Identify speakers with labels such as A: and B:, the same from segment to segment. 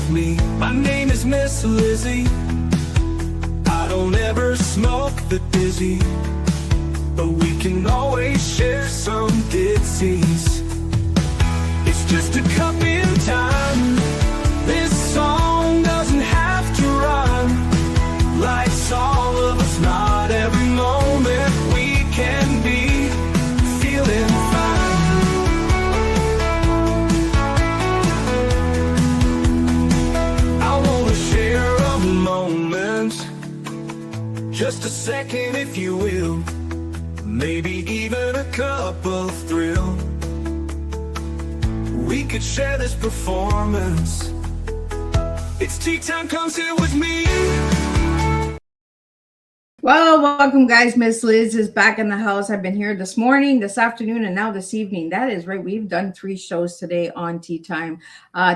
A: with me. My name is Miss Lizzie. I don't ever smoke the dizzy, but we can always share some ditties. It's just a cup in time. This song doesn't have to rhyme. Life's all of us, not every moment we can be feeling fine. I wanna share a moment, just a second if you will, maybe even a cup of thrill. We could share this performance. It's tea time, come sit with me.
B: Well, welcome guys. Miss Liz is back in the house. I've been here this morning, this afternoon, and now this evening. That is right. We've done 3 shows today on Tea Time.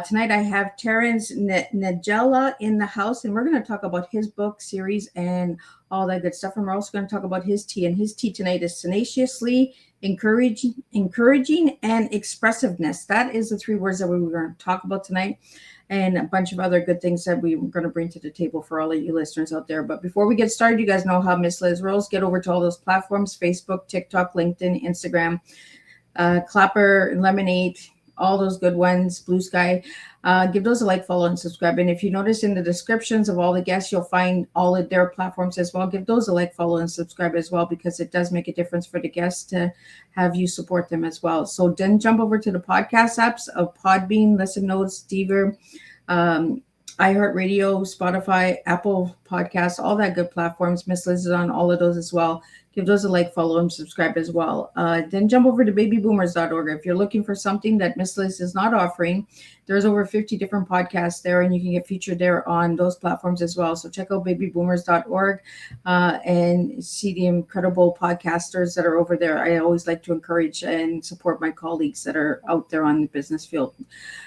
B: Tonight I have Terrance Niedziela in the house, and we're going to talk about his book series and all that good stuff. And we're also going to talk about his tea. And his tea tonight is tenaciously encouraging, and expressiveness. That is the 3 words that we were going to talk about tonight, and a bunch of other good things that we were going to bring to the table for all of you listeners out there. But before we get started, you guys know how Miss Liz rolls. Get over to all those platforms: Facebook, TikTok, LinkedIn, Instagram, Clapper, Lemonade, all those good ones, Blue Sky. Give those a like, follow, and subscribe. And if you notice in the descriptions of all the guests, you'll find all of their platforms as well. Give those a like, follow, and subscribe as well, because it does make a difference for the guests to have you support them as well. So then jump over to the podcast apps of Podbean, Listen Notes, Deezer, iHeartRadio, Spotify, Apple Podcasts, all that good platforms. Miss Liz is on all of those as well. Give those a like, follow, and subscribe as well. Then jump over to babyboomers.org. If you're looking for something that Miss Liz is not offering, there's over 50 different podcasts there, and you can get featured there on those platforms as well. So check out babyboomers.org and see the incredible podcasters that are over there. I always like to encourage and support my colleagues that are out there on the business field.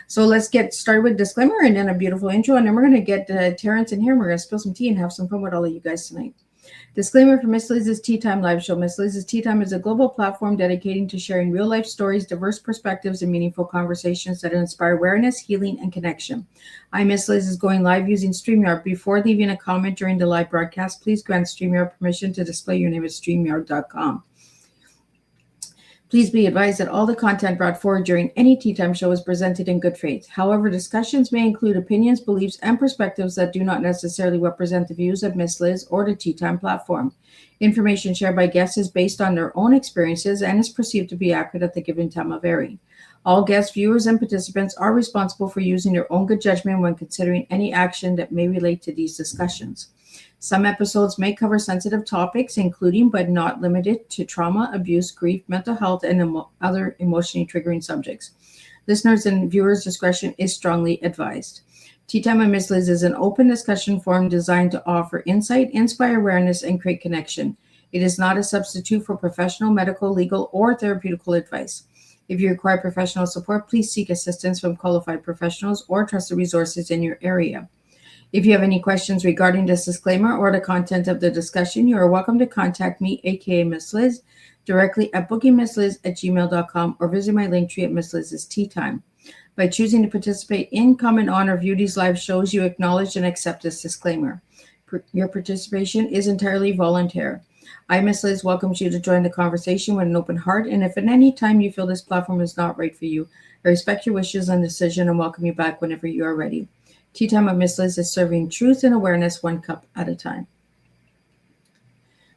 B: So let's get started with disclaimer and then a beautiful intro, and then we're going to get Terrance in here, and we're going to spill some tea and have some fun with all of you guys tonight. Disclaimer for Miss Liz's Tea Time live show. Miss Liz's Tea Time is a global platform dedicating to sharing real-life stories, diverse perspectives, and meaningful conversations that inspire awareness, healing, and connection. Miss Liz is going live using StreamYard. Before leaving a comment during the live broadcast, please grant StreamYard permission to display your name at StreamYard.com. Please be advised that all the content brought forward during any Tea Time show is presented in good faith. However, discussions may include opinions, beliefs, and perspectives that do not necessarily represent the views of Miss Liz or the Tea Time platform. Information shared by guests is based on their own experiences and is perceived to be accurate at the given time of airing. All guests, viewers, and participants are responsible for using their own good judgment when considering any action that may relate to these discussions. Some episodes may cover sensitive topics, including but not limited to trauma, abuse, grief, mental health, and other emotionally triggering subjects. Listeners and viewers' discretion is strongly advised. Tea Time with Miss Liz is an open discussion forum designed to offer insight, inspire awareness, and create connection. It is not a substitute for professional, medical, legal, or therapeutical advice. If you require professional support, please seek assistance from qualified professionals or trusted resources in your area. If you have any questions regarding this disclaimer or the content of the discussion, you are welcome to contact me, aka Miss Liz, directly at bookingmissliz@gmail.com or visit my link tree at Miss Liz's Tea Time. By choosing to participate in, comment on, or view these live shows, you acknowledge and accept this disclaimer. Your participation is entirely voluntary. Miss Liz welcomes you to join the conversation with an open heart, and if at any time you feel this platform is not right for you, I respect your wishes and decision and welcome you back whenever you are ready. Tea Time with Miss Liz is serving truth and awareness 1 cup at a time.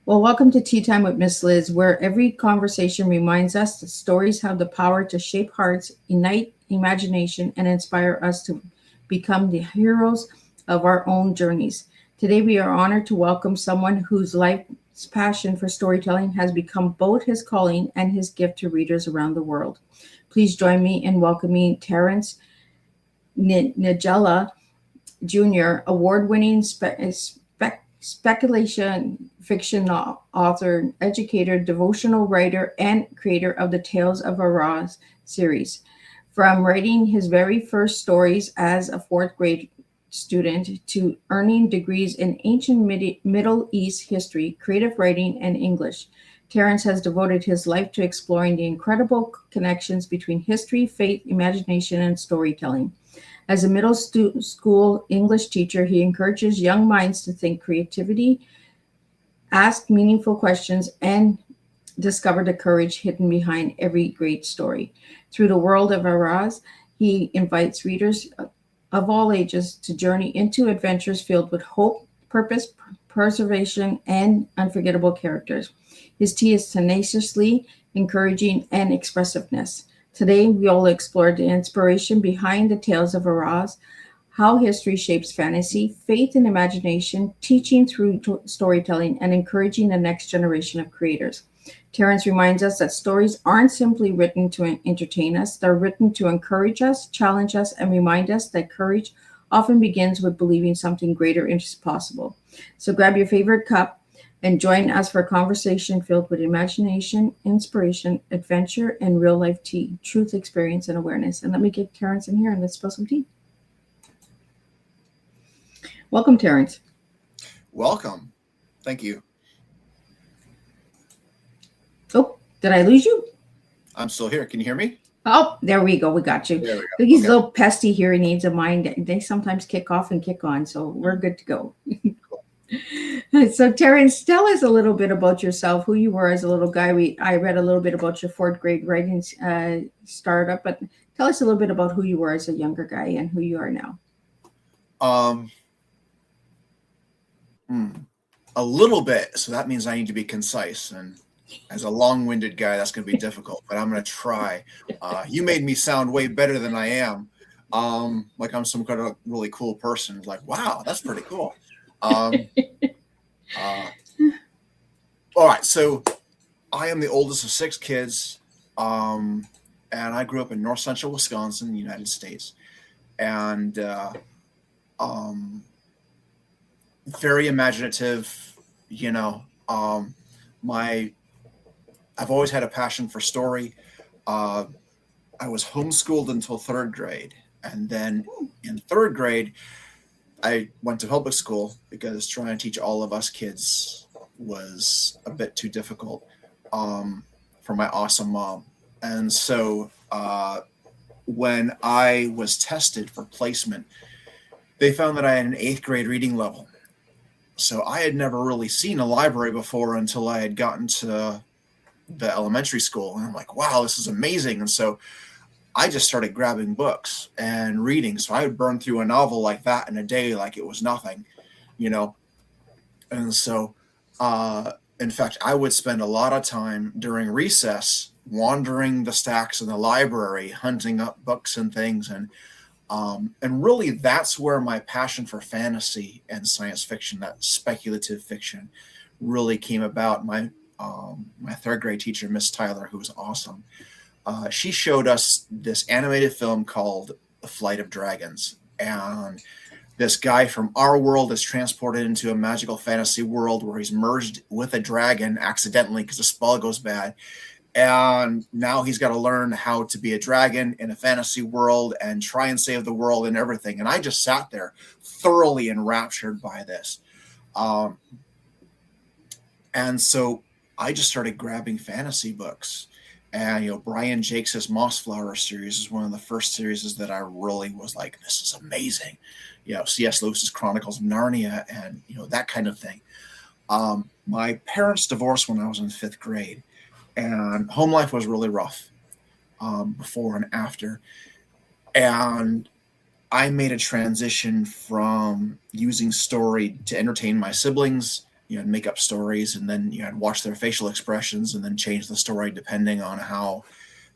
B: Well, welcome to Tea Time with Miss Liz, where every conversation reminds us that stories have the power to shape hearts, ignite imagination, and inspire us to become the heroes of our own journeys. Today, we are honored to welcome someone whose life's passion for storytelling has become both his calling and his gift to readers around the world. Please join me in welcoming Terrance Niedziela Jr., award-winning speculation fiction author, educator, devotional writer, and creator of the Tales of Aras series. From writing his very first stories as a 4th grade student to earning degrees in ancient Middle East history, creative writing, and English, Terrance has devoted his life to exploring the incredible connections between history, faith, imagination, and storytelling. As a school English teacher, he encourages young minds to think creativity, ask meaningful questions, and discover the courage hidden behind every great story. Through the world of Aras, he invites readers of all ages to journey into adventures filled with hope, purpose, preservation, and unforgettable characters. His tea is tenaciously encouraging and expressiveness. Today, we'll explore the inspiration behind the Tales of Aras, how history shapes fantasy, faith and imagination, teaching through storytelling, and encouraging the next generation of creators. Terrance reminds us that stories aren't simply written to entertain us, they're written to encourage us, challenge us, and remind us that courage often begins with believing something greater is possible. So grab your favorite cup and join us for a conversation filled with imagination, inspiration, adventure, and real life tea, truth, experience, and awareness. And let me get Terrance in here and let's spill some tea. Welcome, Terrance.
C: Welcome. Thank you.
B: Oh, did I lose you?
C: I'm still here. Can you hear me?
B: Oh, there we go. We got you.
C: There we go.
B: These
C: Okay.
B: little pesty hearing aids of mine, they sometimes kick off and kick on, so we're good to go. So, Terrance, tell us a little bit about yourself, who you were as a little guy. I read a little bit about your fourth grade writing startup, but tell us a little bit about who you were as a younger guy and who you are now.
C: A little bit. So that means I need to be concise. And as a long-winded guy, that's going to be difficult, but I'm going to try. You made me sound way better than I am. Like I'm some kind of really cool person. Like, wow, that's pretty cool. All right. So I am the oldest of 6 kids. And I grew up in north central Wisconsin, the United States. And very imaginative, you know. I've always had a passion for story. I was homeschooled until 3rd grade. And then in 3rd grade, I went to public school because trying to teach all of us kids was a bit too difficult for my awesome mom. And so when I was tested for placement, they found that I had an 8th grade reading level. So I had never really seen a library before until I had gotten to the elementary school. And I'm like, wow, this is amazing. And so I just started grabbing books and reading. So I would burn through a novel like that in a day like it was nothing, you know. And so, in fact, I would spend a lot of time during recess wandering the stacks in the library, hunting up books and things. And really, that's where my passion for fantasy and science fiction, that speculative fiction, really came about. My 3rd grade teacher, Miss Tyler, who was awesome, she showed us this animated film called The Flight of Dragons. And this guy from our world is transported into a magical fantasy world where he's merged with a dragon accidentally because the spell goes bad. And now he's got to learn how to be a dragon in a fantasy world and try and save the world and everything. And I just sat there thoroughly enraptured by this. And so I just started grabbing fantasy books. And, you know, Brian Jakes' Mossflower series is one of the first series that I really was like, this is amazing. You know, C.S. Lewis's Chronicles of Narnia and, you know, that kind of thing. My parents divorced when I was in 5th grade. And home life was really rough before and after. And I made a transition from using story to entertain my siblings, you know, make up stories, and then, you know, I'd watch their facial expressions and then change the story depending on how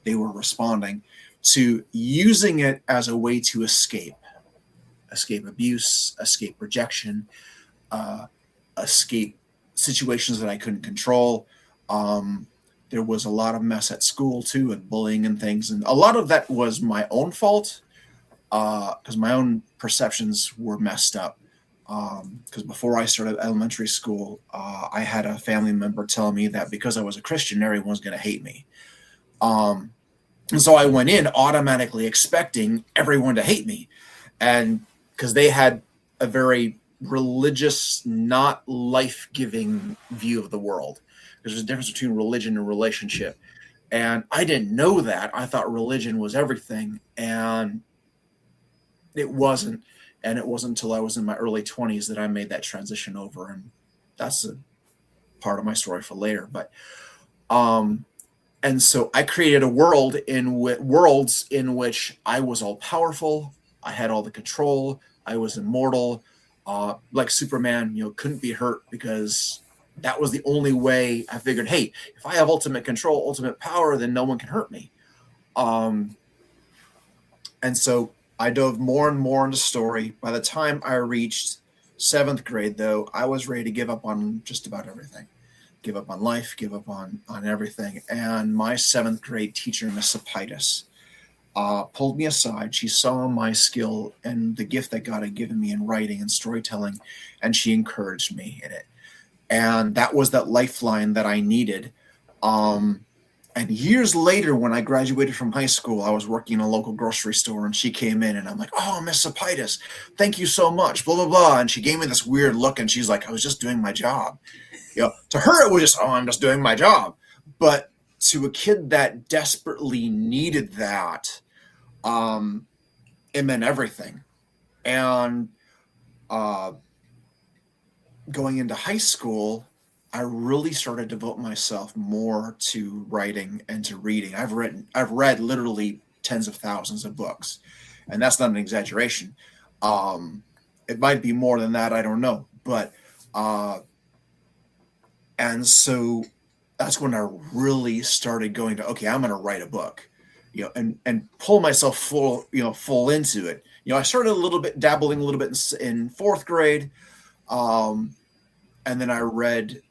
C: they were responding, to using it as a way to escape abuse, escape rejection, escape situations that I couldn't control. There was a lot of mess at school too, and bullying and things. And a lot of that was my own fault because my own perceptions were messed up. Because before I started elementary school, I had a family member tell me that because I was a Christian, everyone was going to hate me. And so I went in automatically expecting everyone to hate me. And because they had a very religious, not life-giving view of the world. There's a difference between religion and relationship. And I didn't know that. I thought religion was everything. And it wasn't. And it wasn't until I was in my early 20s that I made that transition over. And that's a part of my story for later. But, and so I created a world worlds in which I was all powerful. I had all the control. I was immortal. Like Superman, couldn't be hurt, because that was the only way. I figured, hey, if I have ultimate control, ultimate power, then no one can hurt me. And so I dove more and more into story. By the time I reached 7th grade, though, I was ready to give up on just about everything. Give up on life, give up on everything. And my 7th grade teacher, Miss Sapitis, pulled me aside. She saw my skill and the gift that God had given me in writing and storytelling, and she encouraged me in it. And that was that lifeline that I needed. And years later, when I graduated from high school, I was working in a local grocery store, and she came in, and I'm like, oh, Miss Sapitis, thank you so much, blah, blah, blah. And she gave me this weird look, and she's like, I was just doing my job. To her, it was just, oh, I'm just doing my job. But to a kid that desperately needed that, it meant everything. And going into high school, I really started to devote myself more to writing and to reading. I've read literally tens of thousands of books, and that's not an exaggeration. It might be more than that, I don't know. But and so that's when I really started going to, okay, I'm going to write a book, and pull myself full into it. I started dabbling a little bit in 4th grade, and then I read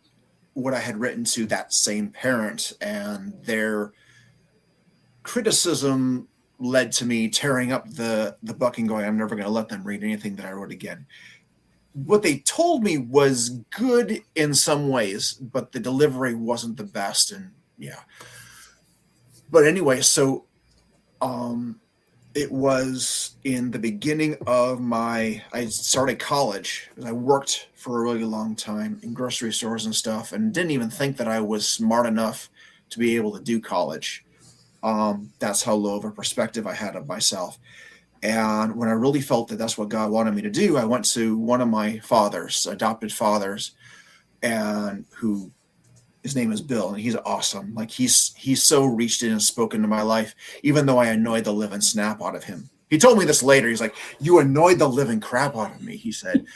C: what I had written to that same parent, and their criticism led to me tearing up the book and going, I'm never going to let them read anything that I wrote again. What they told me was good in some ways, but the delivery wasn't the best. And but anyway, so it was in the beginning of I started college. I worked for a really long time in grocery stores and stuff, and didn't even think that I was smart enough to be able to do college. That's how low of a perspective I had of myself. And when I really felt that that's what God wanted me to do, I went to one of my adopted fathers, and his name is Bill, and he's awesome. Like he's so reached in and spoken to my life, even though I annoyed the living snap out of him. He told me this later. He's like, you annoyed the living crap out of me, he said.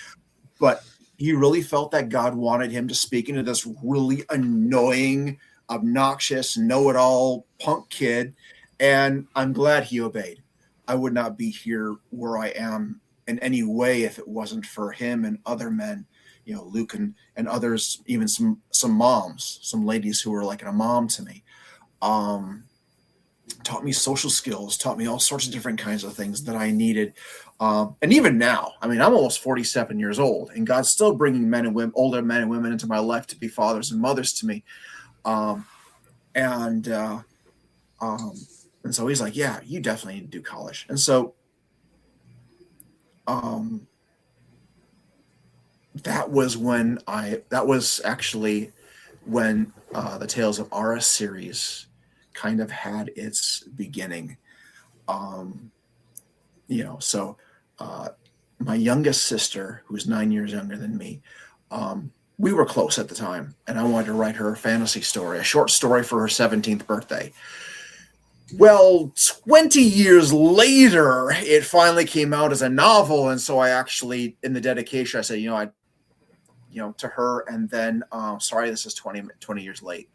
C: But he really felt that God wanted him to speak into this really annoying, obnoxious, know-it-all punk kid. And I'm glad he obeyed. I would not be here where I am in any way if it wasn't for him and other men, Luke and others, even some moms, some ladies who were like a mom to me, taught me social skills, taught me all sorts of different kinds of things that I needed. And even now, I mean, I'm almost 47 years old, and God's still bringing men and women, older men and women into my life to be fathers and mothers to me. And so he's like, yeah, you definitely need to do college. And so that was actually when the Tales of Aras series kind of had its beginning. So my youngest sister, who's 9 years younger than me, we were close at the time, and I wanted to write her a fantasy story, a short story for her 17th birthday. Well, 20 years later, it finally came out as a novel, and so I actually, in the dedication, I said, to her, and then, sorry, this is 20 years late.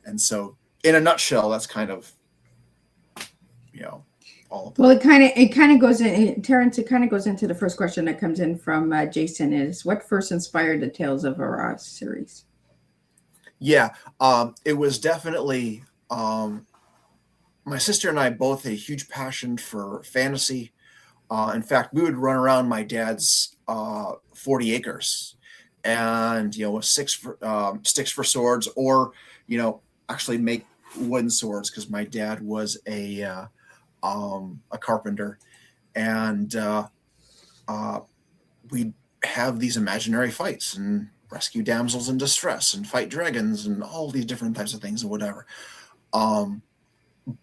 C: And so, in a nutshell, that's kind of, all of that.
B: Well, it kind of goes in, Terrance, it kind of goes into the first question that comes in from Jason is, what first inspired the Tales of Aras series?
C: Yeah, it was definitely, my sister and I both had a huge passion for fantasy. In fact, we would run around my dad's 40 acres and, with sticks for swords, or, actually make wooden swords, because my dad was a carpenter, and we'd have these imaginary fights and rescue damsels in distress and fight dragons and all these different types of things and whatever.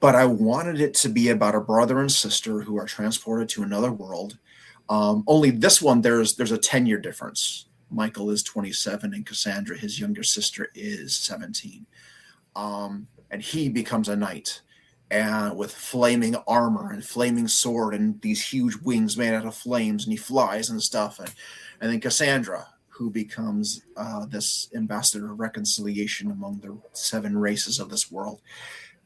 C: but I wanted it to be about a brother and sister who are transported to another world. Only this one, there's a 10-year difference. Michael is 27 and Cassandra, his younger sister, is 17. And he becomes a knight, and with flaming armor and flaming sword and these huge wings made out of flames, and he flies and stuff. And then Cassandra, who becomes this ambassador of reconciliation among the 7 races of this world,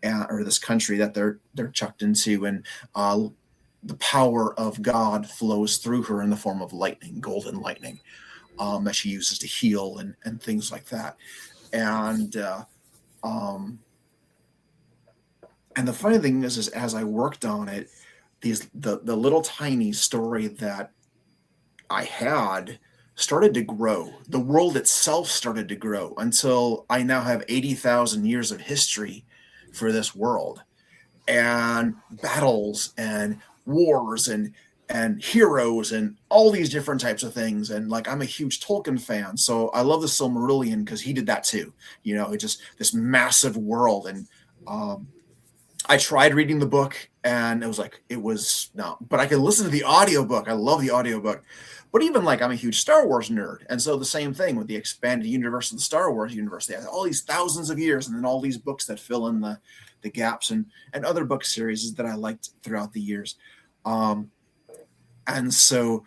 C: or this country that they're chucked into, and the power of God flows through her in the form of lightning, golden lightning, that she uses to heal and things like that. And the funny thing is as I worked on it, the little tiny story that I had started to grow. The world itself started to grow until I now have 80,000 years of history for this world, and battles and wars and heroes and all these different types of things. And like, I'm a huge Tolkien fan, so I love the Silmarillion because he did that too. It's just this massive world. And I tried reading the book, and it was no, but I could listen to the audiobook. I love the audiobook. But even like, I'm a huge Star Wars nerd. And so the same thing with the expanded universe of the Star Wars universe. They have all these thousands of years, and then all these books that fill in the gaps, and other book series that I liked throughout the years. And so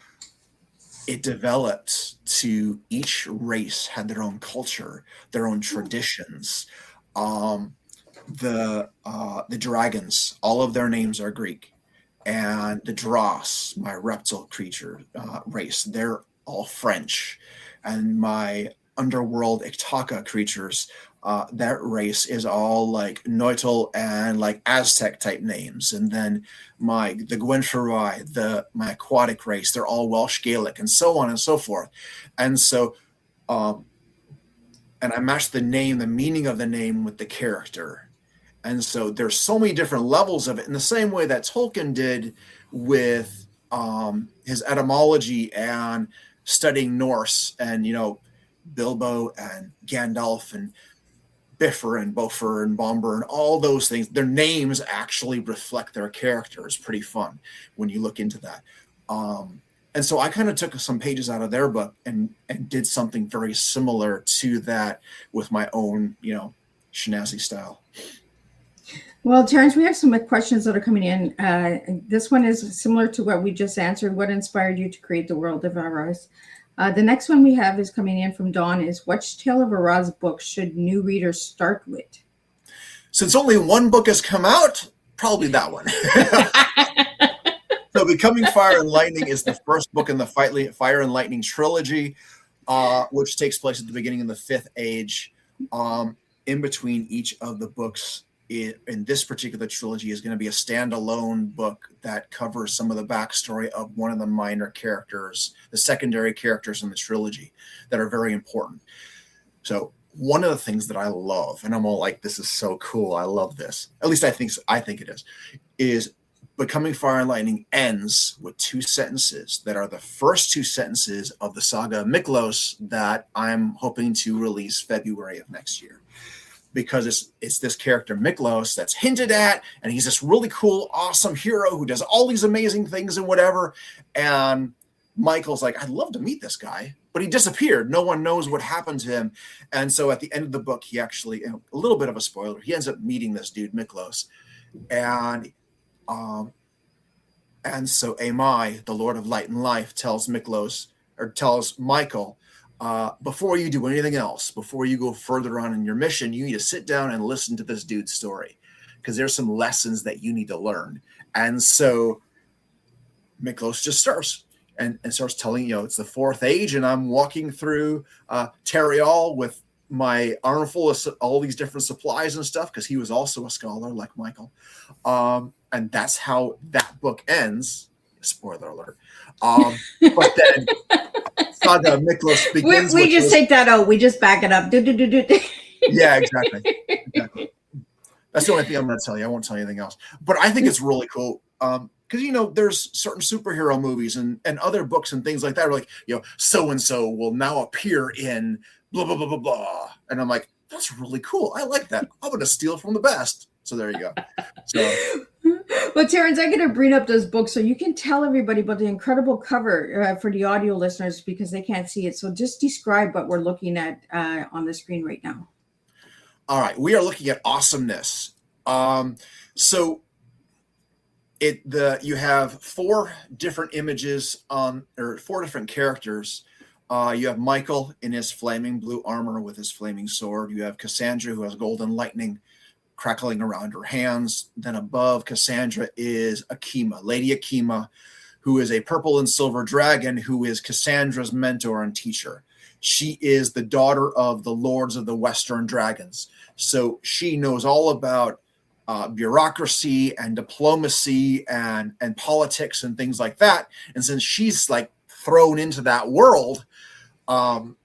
C: it developed to each race had their own culture, their own traditions. The dragons, all of their names are Greek. And the Dross, my reptile creature race, they're all French. And my underworld Iktaka creatures, that race is all like Neutal and like Aztec type names. And then the Gwenferai, my aquatic race, they're all Welsh Gaelic, and so on and so forth. And so, and I matched the meaning of the name with the character. And so there's so many different levels of it, in the same way that Tolkien did with his etymology and studying Norse, and Bilbo and Gandalf and Bifur and Bofer and Bomber and all those things. Their names actually reflect their character. It's pretty fun when you look into that. And so I kind of took some pages out of their book and did something very similar to that with my own, snazzy style.
B: Well, Terrance, we have some questions that are coming in. This one is similar to what we just answered. What inspired you to create the world of Aras? The next one we have is coming in from Dawn is, which Tale of Aras book should new readers start with?
C: Since only one book has come out, probably that one. So Becoming Fire and Lightning is the first book in the Fire and Lightning trilogy, which takes place at the beginning of the 5th Age. In between each of the books in this particular trilogy is going to be a standalone book that covers some of the backstory of one of the minor characters, the secondary characters in the trilogy that are very important. So one of the things that I love, and I'm all like, this is so cool, I love this, at least I think it is Becoming Fire and Lightning ends with 2 sentences that are the first 2 sentences of the saga of Miklos that I'm hoping to release February of next year. Because it's this character Miklos that's hinted at, and he's this really cool, awesome hero who does all these amazing things and whatever. And Michael's like, I'd love to meet this guy, but he disappeared. No one knows what happened to him. And so at the end of the book, he actually, a little bit of a spoiler, he ends up meeting this dude Miklos, and so Amai, the Lord of Light and Life, tells Michael, before you do anything else, before you go further on in your mission, you need to sit down and listen to this dude's story, because there's some lessons that you need to learn. And so Miklos just starts and starts telling, it's the 4th Age, and I'm walking through Terial with my armful of all these different supplies and stuff, because he was also a scholar like Michael. And that's how that book ends. Spoiler alert. But then Saga of Miklos begins.
B: We just take that out. We just back it up.
C: Yeah, exactly. That's the only thing I'm going to tell you. I won't tell you anything else. But I think it's really cool. Because, there's certain superhero movies and other books and things like that are like, so-and-so will now appear in blah, blah, blah, blah, blah. And I'm like, that's really cool. I like that. I'm going to steal from the best. So there you go. So,
B: well, Terrance, I'm going to bring up those books so you can tell everybody about the incredible cover for the audio listeners because they can't see it. So just describe what we're looking at on the screen right now.
C: all right, we are looking at awesomeness. So you have 4 different images or 4 different characters. You have Michael in his flaming blue armor with his flaming sword. You have Cassandra, who has golden lightning crackling around her hands. Then above Cassandra is Akima, Lady Akima, who is a purple and silver dragon, who is Cassandra's mentor and teacher. She is the daughter of the lords of the Western Dragons. So she knows all about bureaucracy and diplomacy and politics and things like that. And since she's like thrown into that world and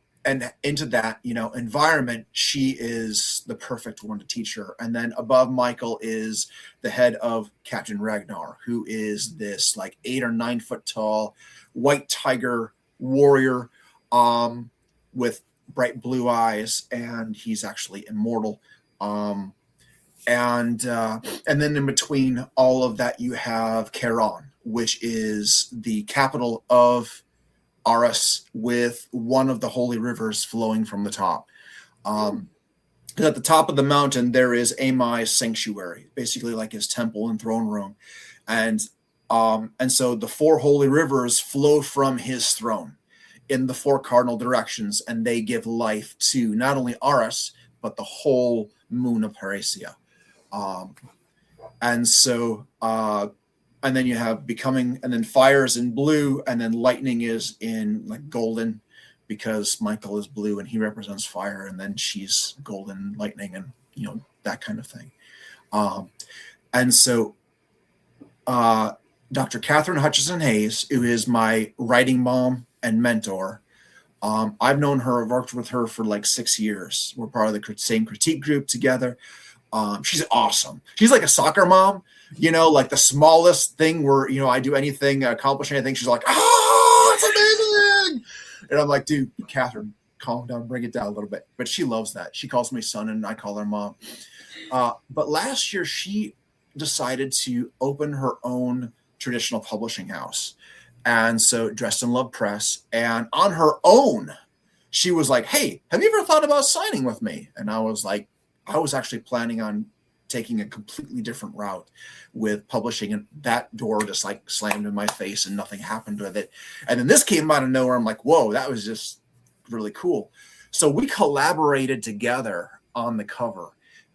C: into that, environment, she is the perfect one to teach her. And then above Michael is the head of Captain Ragnar, who is this like 8 or 9 foot tall white tiger warrior with bright blue eyes, and he's actually immortal. And then in between all of that, you have Charon, which is the capital of Aras, with one of the holy rivers flowing from the top. At the top of the mountain, there is Amai's sanctuary, basically like his temple and throne room. And so the 4 holy rivers flow from his throne in the 4 cardinal directions, and they give life to not only Aras, but the whole moon of Parasia. And then you have becoming, and then fire is in blue, and then lightning is in like golden, because Michael is blue and he represents fire, and then she's golden lightning, and that kind of thing. And so Dr. Catherine Hutchison Hayes, who is my writing mom and mentor, I've known her, worked with her for like 6 years. We're part of the same critique group together. She's awesome. She's like a soccer mom, like the smallest thing where, I do anything, accomplish anything. She's like, oh, it's amazing. And I'm like, dude, Catherine, calm down, bring it down a little bit. But she loves that. She calls me son and I call her mom. But last year she decided to open her own traditional publishing house. And so Dressed in Love Press, and on her own, she was like, hey, have you ever thought about signing with me? And I was like, I was actually planning on taking a completely different route with publishing, and that door just like slammed in my face and nothing happened with it. And then this came out of nowhere. I'm like, whoa, that was just really cool. So we collaborated together on the cover,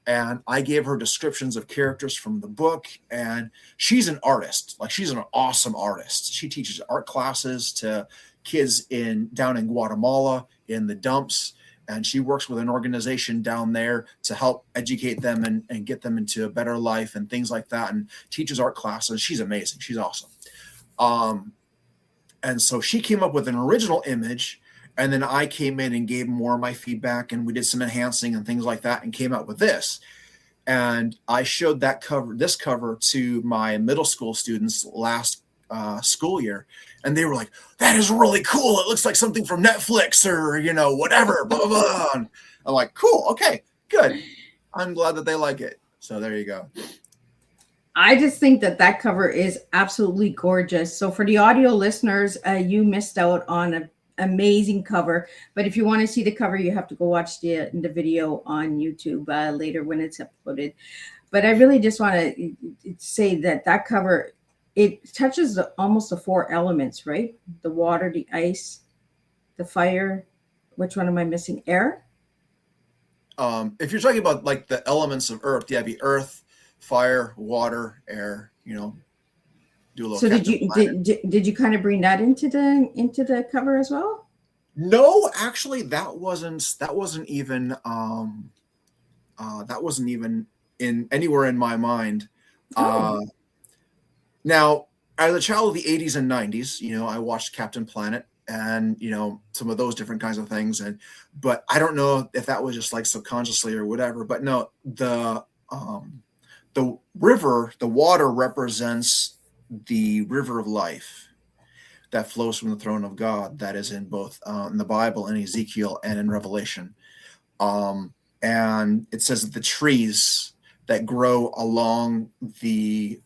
C: and I gave her descriptions of characters from the book. And she's an artist. Like, she's an awesome artist. She teaches art classes to kids down in Guatemala in the dumps. And she works with an organization down there to help educate them and get them into a better life and things like that, and teaches art classes. She's amazing. She's awesome. And so she came up with an original image, and then I came in and gave more of my feedback, and we did some enhancing and things like that, and came out with this. And I showed this cover to my middle school students last school year, and they were like, that is really cool. It looks like something from Netflix or, whatever, blah, blah, blah. And I'm like, cool. Okay, good. I'm glad that they like it. So there you go.
B: I just think that cover is absolutely gorgeous. So for the audio listeners, you missed out on an amazing cover. But if you want to see the cover, you have to go watch the video on YouTube later when it's uploaded. But I really just want to say that cover, it touches almost the 4 elements, right? The water, the ice, the fire. Which one am I missing? Air?
C: If you're talking about like the elements of earth, yeah, be earth, fire, water, air, do a little.
B: So did you kind of bring that into the cover as well?
C: No, actually that wasn't even in anywhere in my mind. Now, as a child of the 80s and 90s, I watched Captain Planet and, some of those different kinds of things. But I don't know if that was just like subconsciously or whatever. But no, the river, the water represents the river of life that flows from the throne of God. That is in both in the Bible and Ezekiel and in Revelation. And it says that the trees that grow along the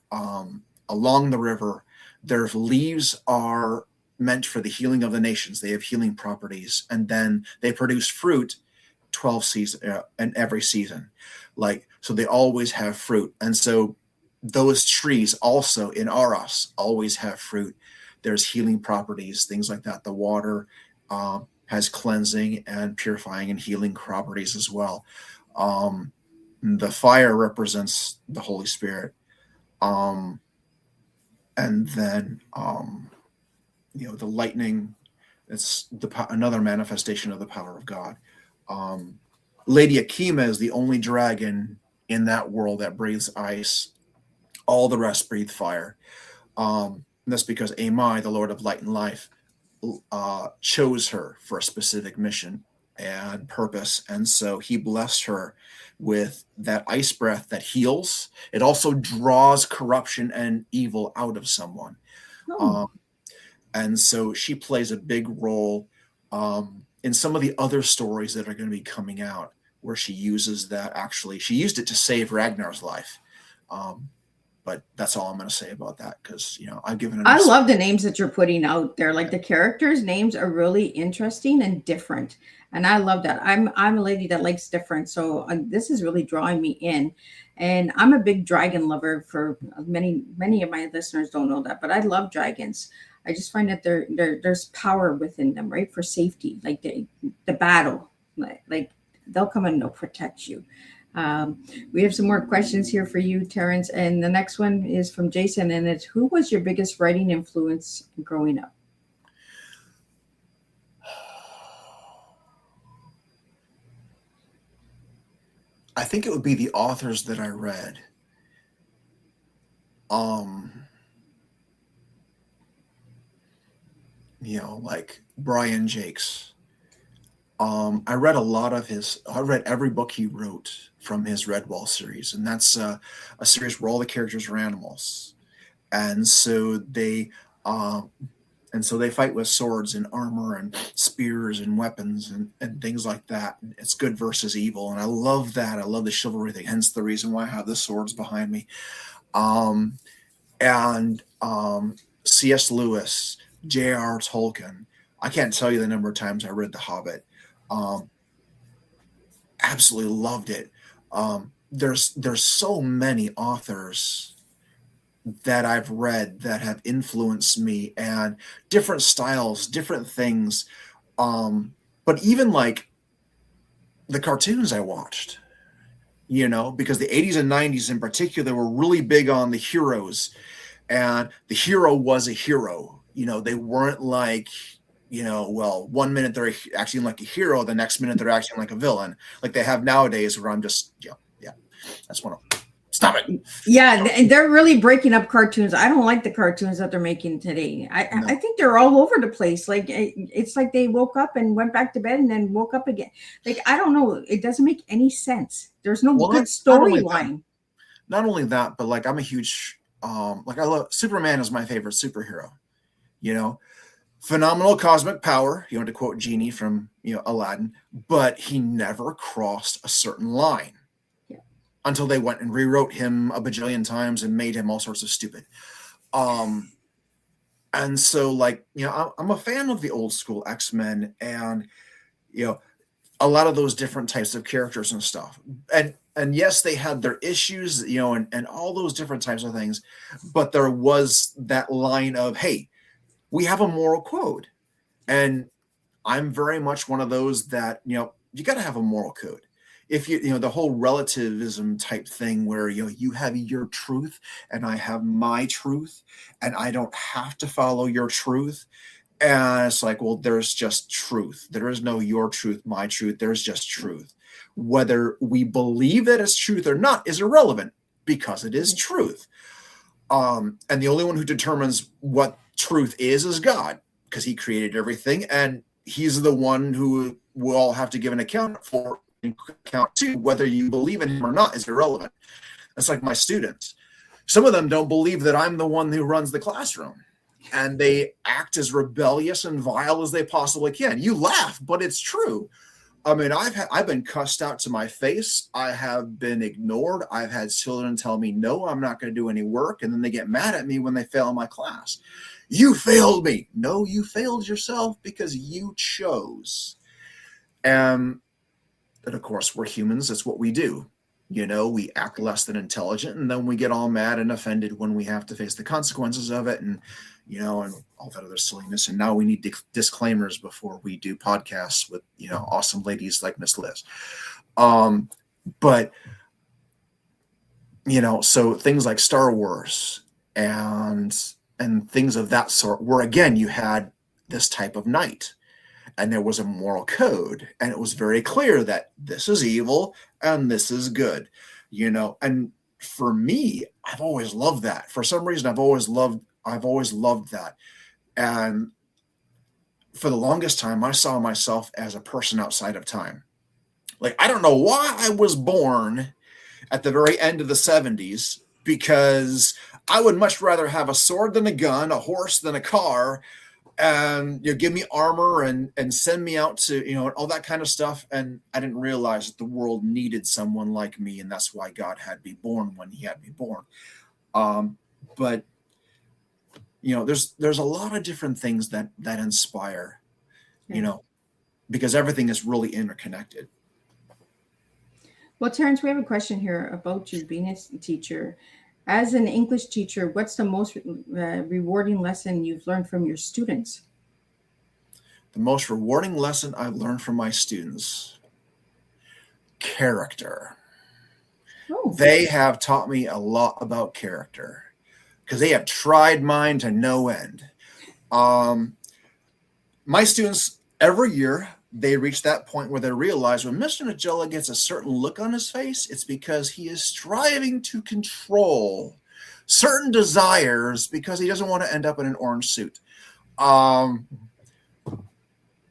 C: river. Their leaves are meant for the healing of the nations. They have healing properties, and then they produce fruit 12 seasons in every season. Like, so they always have fruit. And so those trees also in Aras always have fruit. There's healing properties, things like that. The water has cleansing and purifying and healing properties as well. The fire represents the Holy Spirit. And then, the lightning, it's another manifestation of the power of God. Lady Akima is the only dragon in that world that breathes ice. All the rest breathe fire. And that's because Amai, the Lord of Light and Life, chose her for a specific mission and purpose. And so he blessed her with that ice breath that heals. It also draws corruption and evil out of someone. And so she plays a big role in some of the other stories that are going to be coming out, where she uses that. Actually, she used it to save Ragnar's life. But that's all I'm going to say about that, because, I've given it.
B: I love the names that you're putting out there. Like, the characters' names are really interesting and different. And I love that. I'm a lady that likes different. So this is really drawing me in. And I'm a big dragon lover. For many of my listeners don't know that, but I love dragons. I just find that there's power within them, right? For safety, like the battle, like they'll come and they'll protect you. We have some more questions here for you, Terrance. And the next one is from Jason, and it's, who was your biggest writing influence growing up?
C: I think it would be the authors that I read. Like Brian Jakes. I read I read every book he wrote from his Redwall series. And that's a series where all the characters are animals. And so they fight with swords and armor and spears and weapons and things like that. It's good versus evil. And I love that. I love the chivalry thing. Hence the reason why I have the swords behind me. C.S. Lewis, J.R. Tolkien. I can't tell you the number of times I read The Hobbit. Absolutely loved it. There's so many authors that I've read that have influenced me, and different styles, different things. But even like the cartoons I watched, because the 80s and 90s in particular were really big on the heroes, and the hero was a hero. They weren't like, 1 minute they're acting like a hero, the next minute they're acting like a villain, like they have nowadays, where I'm just, that's one of them. Stop it.
B: Yeah, they're really breaking up cartoons. I don't like the cartoons that they're making today. I think they're all over the place. Like, it's like they woke up and went back to bed and then woke up again. Like, I don't know. It doesn't make any sense. There's no good storyline.
C: Not only that, but like, I'm a huge, I love Superman is my favorite superhero. Phenomenal cosmic power, to quote Genie from, Aladdin, but he never crossed a certain line. Until they went and rewrote him a bajillion times and made him all sorts of stupid. And so, like, I'm a fan of the old school X-Men and, a lot of those different types of characters and stuff. And yes, they had their issues, and all those different types of things. But there was that line of, hey, we have a moral code. And I'm very much one of those that, you got to have a moral code. If the whole relativism type thing where, you have your truth and I have my truth and I don't have to follow your truth. And it's like, well, there's just truth. There is no your truth, my truth. There's just truth. Whether we believe that it's truth or not is irrelevant, because it is truth. And the only one who determines what truth is God, because he created everything. And he's the one who will all have to give an account for. Count to whether you believe in him or not is irrelevant. That's like my students. Some of them don't believe that I'm the one who runs the classroom, and they act as rebellious and vile as they possibly can. You laugh, but it's true. I mean, I've been cussed out to my face. I have been ignored. I've had children tell me, no, I'm not going to do any work. And then they get mad at me when they fail in my class. You failed me. No, you failed yourself because you chose. And of course, we're humans. That's what we do. You know, we act less than intelligent, and then we get all mad and offended when we have to face the consequences of it, and, you know, and all that other silliness. And now we need disclaimers before we do podcasts with, you know, awesome ladies like Miss Liz. But, you know, so things like Star Wars and things of that sort, where, again, you had this type of knight, and there was a moral code, and it was very clear that this is evil and this is good, you know. And for me, I've always loved that. For some reason, I've always loved that. And for the longest time, I saw myself as a person outside of time. Like, I don't know why I was born at the very end of the 70s, because I would much rather have a sword than a gun, a horse than a car, and, you know, give me armor and send me out to, you know, all that kind of stuff. And I didn't realize that the world needed someone like me, and that's why God had me born when he had me born. But, you know, there's a lot of different things that inspire, you know, because everything is really interconnected.
B: Well, Terrance, we have a question here about you being a teacher. As an English teacher, what's the most rewarding lesson you've learned from your students?
C: The most rewarding lesson I've learned from my students: character. Oh. They have taught me a lot about character, because they have tried mine to no end. My students, every year, they reach that point where they realize when Mr. Niedziela gets a certain look on his face, it's because he is striving to control certain desires, because he doesn't want to end up in an orange suit. And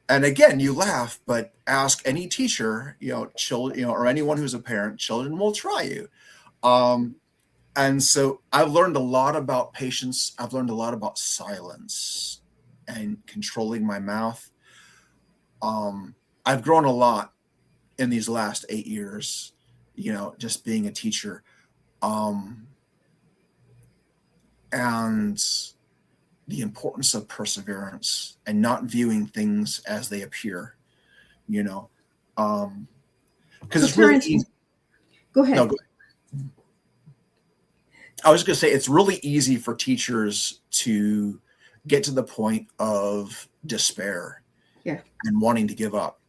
C: again, you laugh, but ask any teacher, you know, children, you know, or anyone who's a parent, children will try you. And so I've learned a lot about patience. I've learned a lot about silence and controlling my mouth. I've grown a lot in these last 8 years, you know, just being a teacher. And the importance of perseverance and not viewing things as they appear, you know, because it's really easy.
B: Go ahead.
C: No, go ahead. I was just going to say, it's really easy for teachers to get to the point of despair. Yeah. And wanting to give up.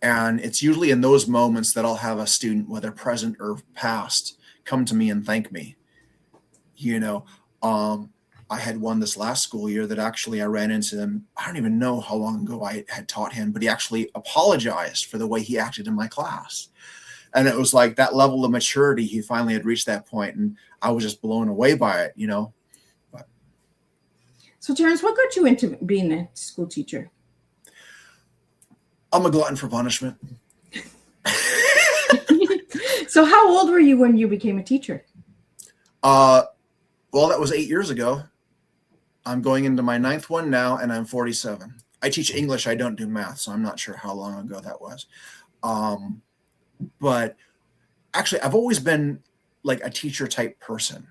C: And it's usually in those moments that I'll have a student, whether present or past, come to me and thank me. You know, I had one this last school year that actually I ran into him. I don't even know how long ago I had taught him, but he actually apologized for the way he acted in my class. And it was like that level of maturity. He finally had reached that point, and I was just blown away by it, you know. But.
B: So, Terrance, what got you into being a school teacher?
C: I'm a glutton for punishment.
B: So how old were you when you became a teacher?
C: Well, that was 8 years ago. I'm going into my 9th one now, and I'm 47. I teach English. I don't do math, so I'm not sure how long ago that was. But actually, I've always been like a teacher type person.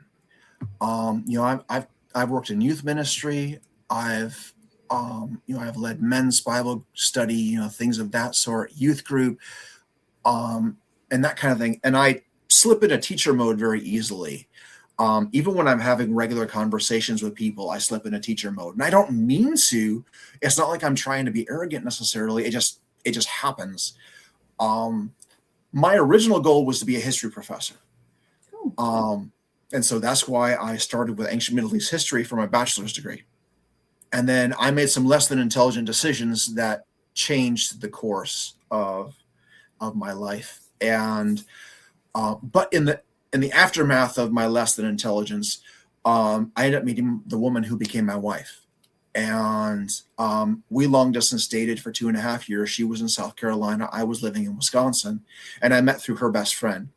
C: You know, I've worked in youth ministry. I've led men's Bible study, you know, things of that sort, youth group, and that kind of thing. And I slip into teacher mode very easily. Even when I'm having regular conversations with people, I slip into teacher mode, and I don't mean to. It's not like I'm trying to be arrogant necessarily. It just happens. My original goal was to be a history professor. And so that's why I started with ancient Middle East history for my bachelor's degree. And then I made some less than intelligent decisions that changed the course of my life. And but in the aftermath of my less than intelligence, I ended up meeting the woman who became my wife. And we long distance dated for 2.5 years. She was in South Carolina. I was living in Wisconsin. And I met through her best friend.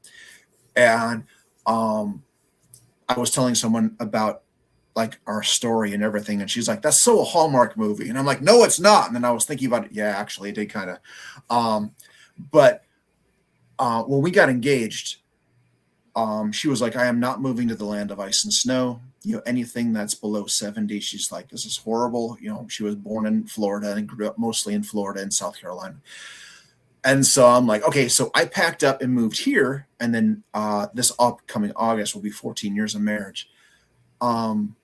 C: And I was telling someone about like our story and everything. And she's like, that's so a Hallmark movie. And I'm like, no, it's not. And then I was thinking about it. Yeah, actually it did kind of. But when we got engaged, she was like, I am not moving to the land of ice and snow. Anything that's below 70, she's like, this is horrible. She was born in Florida and grew up mostly in Florida and South Carolina. And so I'm like, okay, so I packed up and moved here. And then this upcoming August will be 14 years of marriage. And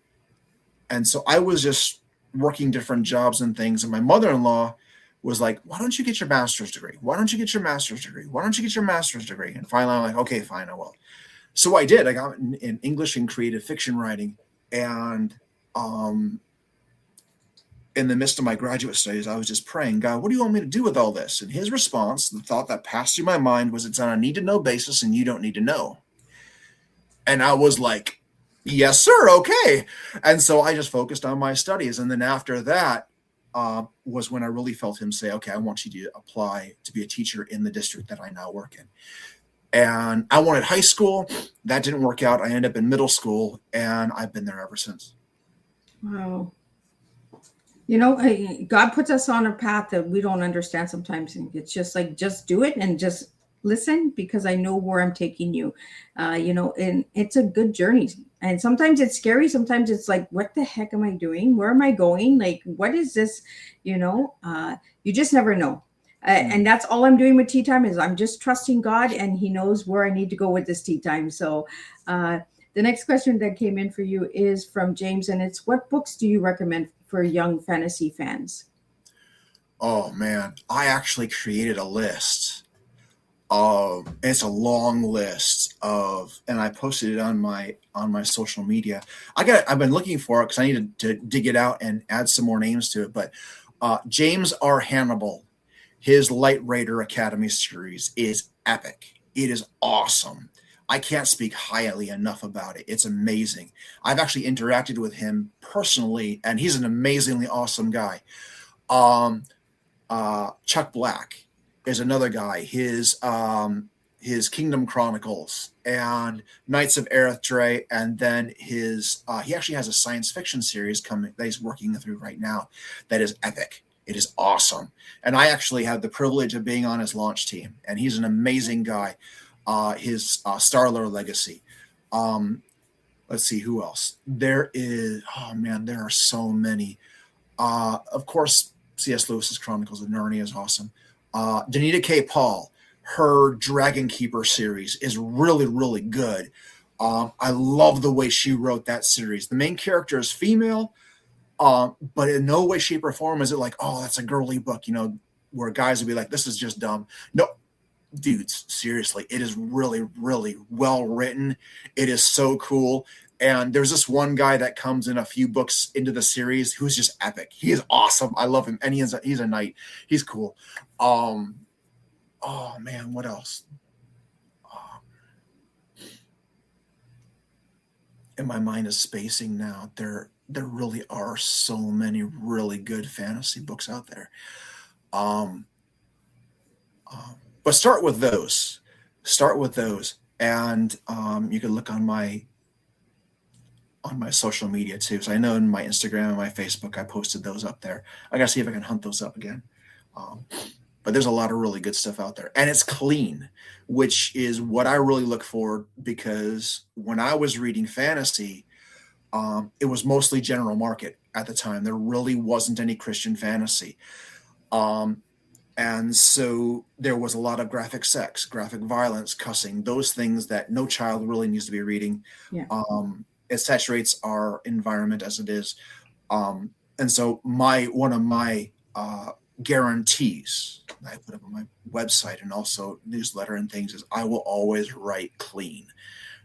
C: so I was just working different jobs and things. And my mother-in-law was like, why don't you get your master's degree? Why don't you get your master's degree? Why don't you get your master's degree? And finally, I'm like, okay, fine, I will. So I did. I got in English and creative fiction writing. And in the midst of my graduate studies, I was just praying, God, what do you want me to do with all this? And his response, the thought that passed through my mind was, it's on a need-to-know basis, and you don't need to know. And I was like, yes, sir, okay. And so I just focused on my studies. And then after that was when I really felt him say, okay, I want you to apply to be a teacher in the district that I now work in. And I wanted high school. That didn't work out. I ended up in middle school, and I've been there ever since.
B: Wow. God puts us on a path that we don't understand sometimes. And it's just like, just do it and just listen, because I know where I'm taking you. And it's a good journey. And sometimes it's scary. Sometimes it's like, what the heck am I doing? Where am I going? Like, what is this? You just never know. And that's all I'm doing with Tea Time is I'm just trusting God, and he knows where I need to go with this Tea Time. So the next question that came in for you is from James, and it's, what books do you recommend for young fantasy fans?
C: Oh, man. I actually created a list. It's a long list and I posted it on my social media. I've been looking for it because I needed to dig it out and add some more names to it. But James R. Hannibal, his Light Raider Academy series is epic. It is awesome. I can't speak highly enough about it. It's amazing. I've actually interacted with him personally, and he's an amazingly awesome guy. Chuck Black is another guy. His Kingdom Chronicles and Knights of Eritrea, and then he actually has a science fiction series coming that he's working through right now that is epic. It is awesome. And I actually had the privilege of being on his launch team, and he's an amazing guy. His Starlord Legacy. Let's see who else. There are so many. Of course, C.S. Lewis's Chronicles of Narnia is awesome. Danita K. Paul, her Dragon Keeper series is really, really good. I love the way she wrote that series. The main character is female, but in no way, shape, or form is it like, oh, that's a girly book, where guys would be like, this is just dumb. No, dudes, seriously, it is really, really well written. It is so cool. And there's this one guy that comes in a few books into the series who's just epic. He is awesome. I love him. And he's a knight. He's cool. Oh man, what else? And my mind is spacing now. There really are so many really good fantasy books out there. But start with those. And you can look on my social media too. So I know in my Instagram and my Facebook, I posted those up there. I gotta see if I can hunt those up again. But there's a lot of really good stuff out there, and it's clean, which is what I really look for, because when I was reading fantasy, it was mostly general market at the time. There really wasn't any Christian fantasy. And so there was a lot of graphic sex, graphic violence, cussing, those things that no child really needs to be reading.
B: Yeah.
C: It saturates our environment as it is. And so one of my guarantees that I put up on my website and also newsletter and things is I will always write clean.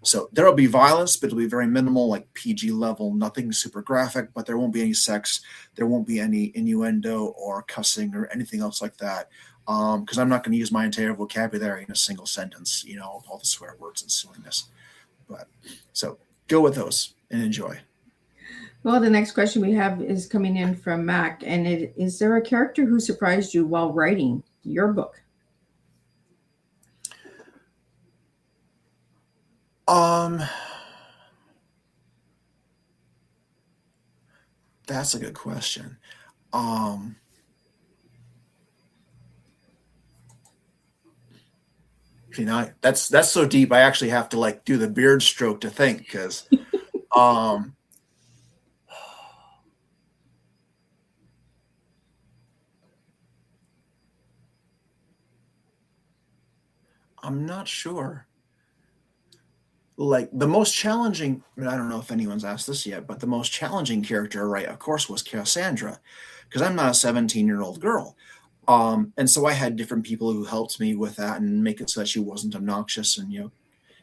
C: So there will be violence, but it'll be very minimal, like PG level, nothing super graphic, but there won't be any sex. There won't be any innuendo or cussing or anything else like that. Because I'm not going to use my entire vocabulary in a single sentence, with all the swear words and silliness. But so go with those and enjoy.
B: Well, the next question we have is coming in from Mac, and is there a character who surprised you while writing your book?
C: That's a good question. You know, that's so deep. I actually have to like do the beard stroke to think, because um, I'm not sure. Like the most challenging, I mean, I don't know if anyone's asked this yet, but the most challenging character, right, of course, was Cassandra, because I'm not a 17-year-old girl. And so I had different people who helped me with that and make it so that she wasn't obnoxious and, you know,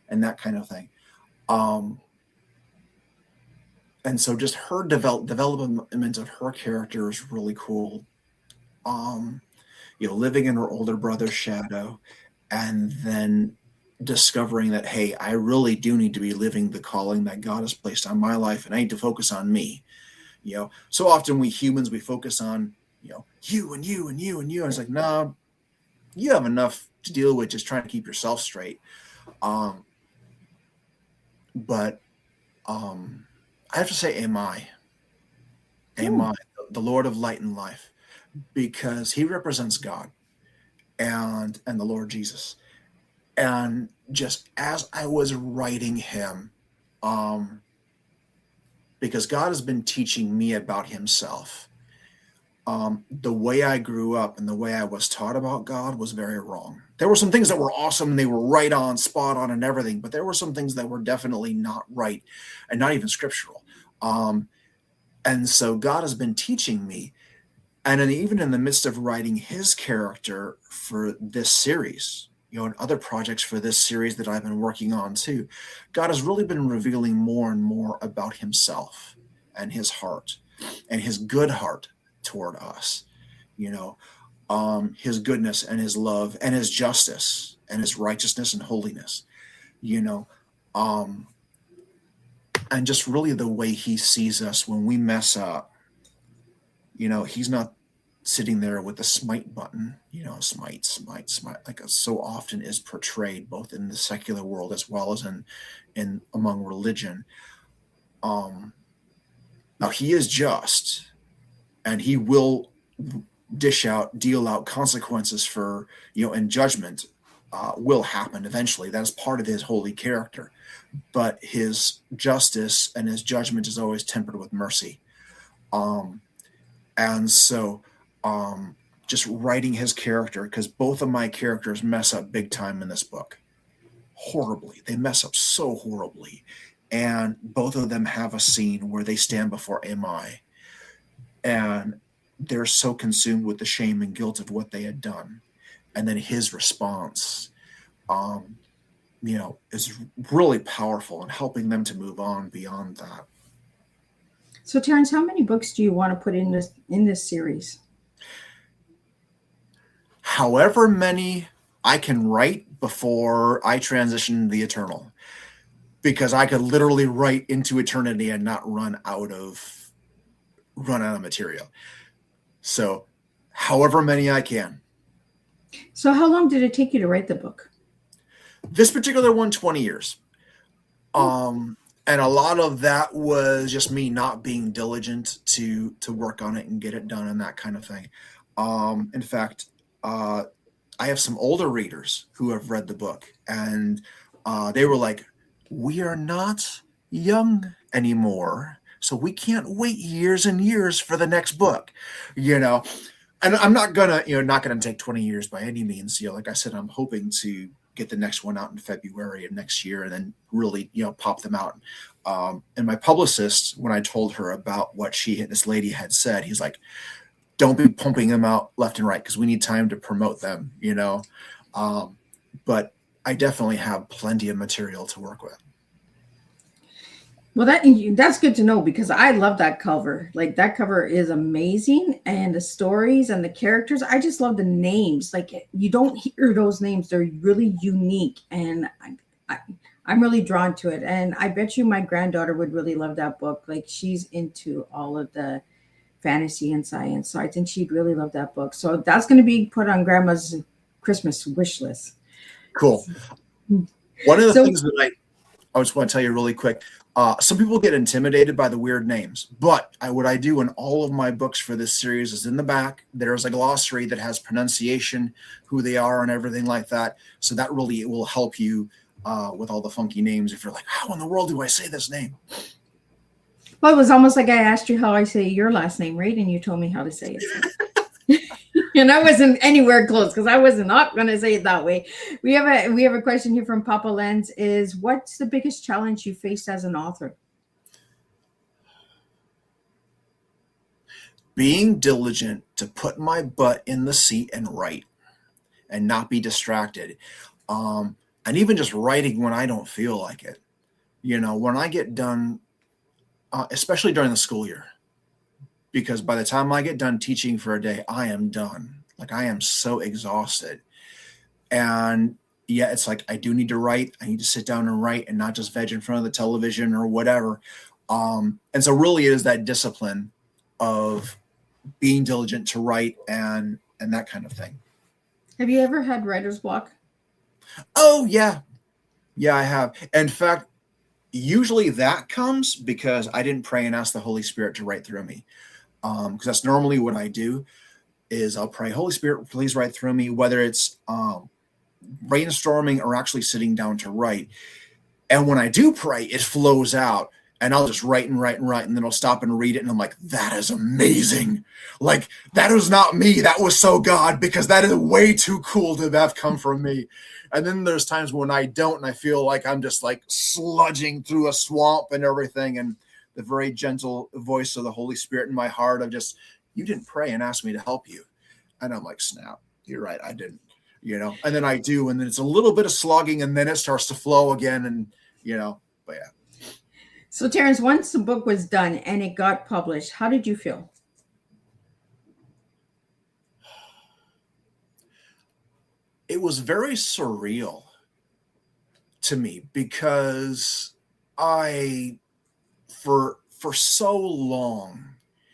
C: and that kind of thing. Um, and so just her development of her character is really cool. Um, you know, living in her older brother's shadow, and then discovering that, hey, I really do need to be living the calling that God has placed on my life, and I need to focus on me. You know, so often we humans, we focus on, you know, you and you and you and you. And it's like, no, you have enough to deal with just trying to keep yourself straight. Um, but I have to say, am I, the Lord of light and life, because he represents God and the Lord Jesus. And just as I was writing him, because God has been teaching me about himself, the way I grew up and the way I was taught about God was very wrong. There were some things that were awesome and they were right on, spot on and everything, but there were some things that were definitely not right and not even scriptural. And so God has been teaching me. And then even in the midst of writing his character for this series, you know, and other projects for this series that I've been working on too, God has really been revealing more and more about himself and his heart and his good heart toward us, you know, his goodness and his love and his justice and his righteousness and holiness, you know, and just really the way he sees us when we mess up. You know, he's not sitting there with the smite button, you know, smite, smite, smite, like so often is portrayed both in the secular world as well as in among religion. Now he is just, and he will deal out consequences for, you know, and judgment will happen eventually. That is part of his holy character. But his justice and his judgment is always tempered with mercy. And so just writing his character, because both of my characters mess up big time in this book. Horribly. They mess up so horribly. And both of them have a scene where they stand before Amai. And they're so consumed with the shame and guilt of what they had done. And then his response, you know, is really powerful in helping them to move on beyond that.
B: So, Terrance, how many books do you want to put in this series?
C: However many I can write before I transition to the eternal, because I could literally write into eternity and not run out of material. So, however many I can.
B: So, how long did it take you to write the book?
C: This particular one, 20 years. And a lot of that was just me not being diligent to work on it and get it done and that kind of thing. In fact, I have some older readers who have read the book, and they were like, we are not young anymore, so we can't wait years and years for the next book, you know. And I'm not gonna take 20 years by any means. You know, like I said, I'm hoping to get the next one out in February of next year and then really, you know, pop them out. And my publicist, when I told her about what this lady had said, he's like, don't be pumping them out left and right, because we need time to promote them, you know. But I definitely have plenty of material to work with.
B: Well, that's good to know, because I love that cover. Like, that cover is amazing, and the stories and the characters. I just love the names. Like, you don't hear those names; they're really unique, and I'm really drawn to it. And I bet you my granddaughter would really love that book. Like, she's into all of the fantasy and science, so I think she'd really love that book. So that's going to be put on Grandma's Christmas wish list.
C: Cool. One of the things that I just want to tell you really quick. Some people get intimidated by the weird names, but what I do in all of my books for this series is in the back, there's a glossary that has pronunciation, who they are, and everything like that. So that really will help you with all the funky names. If you're like, how in the world do I say this name?
B: Well, it was almost like I asked you how I say your last name, right? And you told me how to say it. And I wasn't anywhere close because I was not going to say it that way. We have a question here from Papa Lenz. Is what's the biggest challenge you faced as an author?
C: Being diligent to put my butt in the seat and write and not be distracted. And even just writing when I don't feel like it. When I get done, especially during the school year, because by the time I get done teaching for a day, I am done. Like I am so exhausted. And yeah, it's like I do need to write. I need to sit down and write and not just veg in front of the television or whatever. And so really it is that discipline of being diligent to write and that kind of thing.
B: Have you ever had writer's block?
C: Oh, yeah. Yeah, I have. In fact, usually that comes because I didn't pray and ask the Holy Spirit to write through me. Because that's normally what I do is I'll pray, Holy Spirit, please write through me, whether it's brainstorming or actually sitting down to write. And when I do pray, it flows out. And I'll just write and write and write, and then I'll stop and read it, and I'm like, that is amazing. Like, that was not me. That was so God, because that is way too cool to have come from me. And then there's times when I don't, and I feel like I'm just like sludging through a swamp and everything, and the very gentle voice of the Holy Spirit in my heart of just, you didn't pray and ask me to help you. And I'm like, snap, you're right, I didn't, And then I do, and then it's a little bit of slogging, and then it starts to flow again, and, but yeah.
B: So, Terrance, once the book was done and it got published, how did you feel?
C: It was very surreal to me because for so long,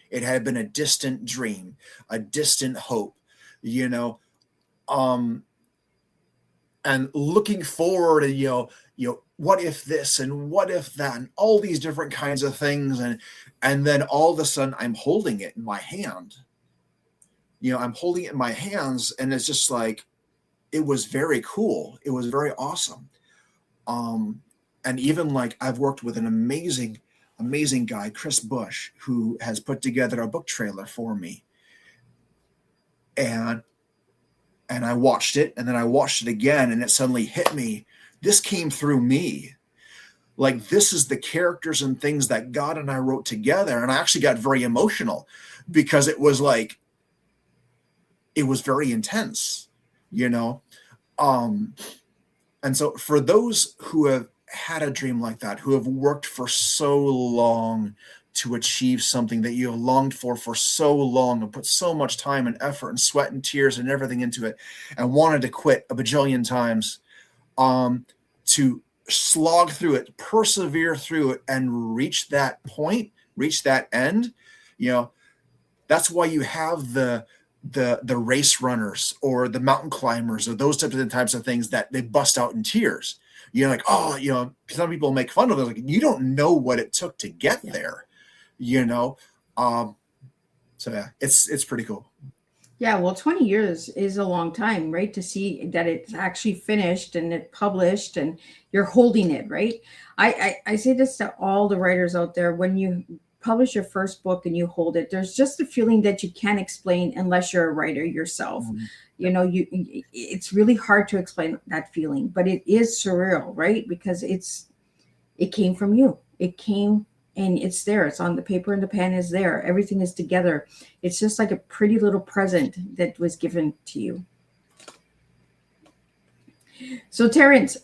C: it had been a distant dream, a distant hope, and looking forward and, what if this and what if that and all these different kinds of things. And then all of a sudden I'm holding it in my hand. I'm holding it in my hands, and it's just like, it was very cool. It was very awesome. And even like I've worked with an amazing guy, Chris Bush, who has put together a book trailer for me. And I watched it, and then I watched it again, and it suddenly hit me. This came through me. Like, this is the characters and things that God and I wrote together. And I actually got very emotional because it was like, it was very intense, And so for those who have had a dream like that, who have worked for so long to achieve something that you have longed for so long and put so much time and effort and sweat and tears and everything into it and wanted to quit a bajillion times, to slog through it, persevere through it, and reach that point, reach that end, that's why you have the race runners or the mountain climbers or those types of things that they bust out in tears. Like, some people make fun of it. Like, you don't know what it took to get there, So yeah, it's pretty cool.
B: Yeah, well, 20 years is a long time, right? To see that it's actually finished and it published and you're holding it, right? I say this to all the writers out there. When you publish your first book and you hold it, there's just a feeling that you can't explain unless you're a writer yourself. Mm-hmm. It's really hard to explain that feeling, but it is surreal, right? Because it came from you. It came and it's there. It's on the paper and the pen is there. Everything is together. It's just like a pretty little present that was given to you. So, Terrance,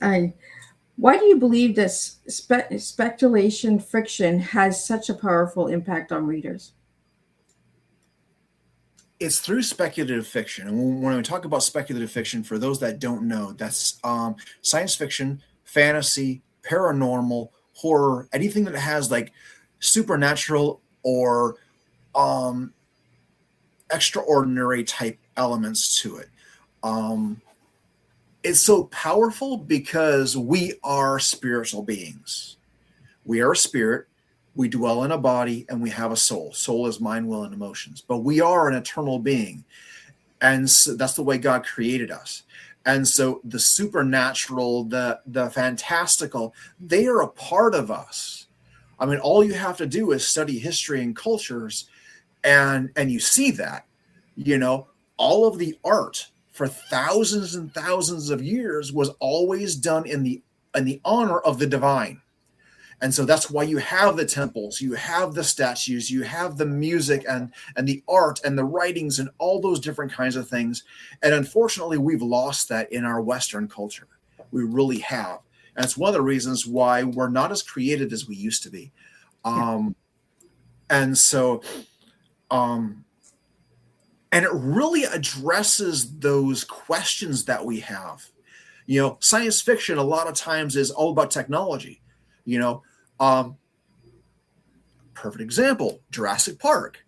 B: why do you believe this speculation fiction has such a powerful impact on readers?
C: It's through speculative fiction. And when we talk about speculative fiction, for those that don't know, that's science fiction, fantasy, paranormal, horror, anything that has like supernatural or extraordinary type elements to it. it's so powerful because we are spiritual beings. We are a spirit. We dwell in a body and we have a soul. Soul is mind, will, and emotions. But we are an eternal being. And so that's the way God created us. And so the supernatural, the fantastical, they are a part of us. I mean, all you have to do is study history and cultures, and you see that, all of the art for thousands and thousands of years was always done in the honor of the divine. And so that's why you have the temples, you have the statues, you have the music and the art and the writings and all those different kinds of things. And unfortunately, we've lost that in our Western culture. We really have. And it's one of the reasons why we're not as creative as we used to be. And so, and it really addresses those questions that we have. Science fiction a lot of times is all about technology. Perfect example, Jurassic Park.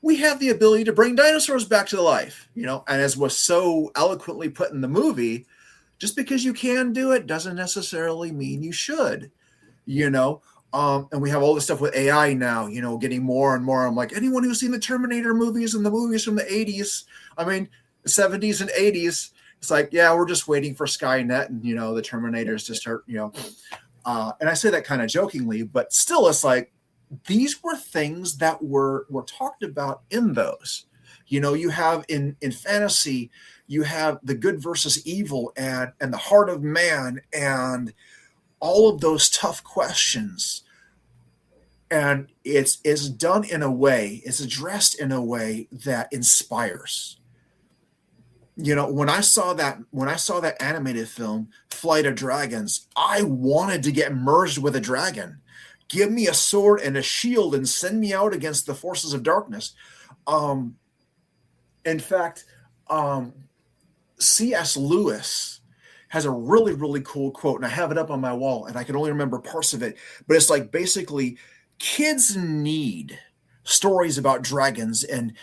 C: We have the ability to bring dinosaurs back to life, and as was so eloquently put in the movie, just because you can do it doesn't necessarily mean you should, and we have all this stuff with AI now, getting more and more. I'm like, anyone who's seen the Terminator movies and the movies from the 80s, I mean, the 70s and 80s, it's like, yeah, we're just waiting for Skynet and, the Terminators to start, and I say that kind of jokingly, but still, it's like these were things that were talked about in those. You have in fantasy, you have the good versus evil and the heart of man and all of those tough questions. And it's done in a way, it's addressed in a way that inspires. When I saw that animated film, Flight of Dragons, I wanted to get merged with a dragon. Give me a sword and a shield and send me out against the forces of darkness. In fact, C.S. Lewis has a really, really cool quote, and I have it up on my wall, and I can only remember parts of it. But it's like, basically, kids need stories about dragons and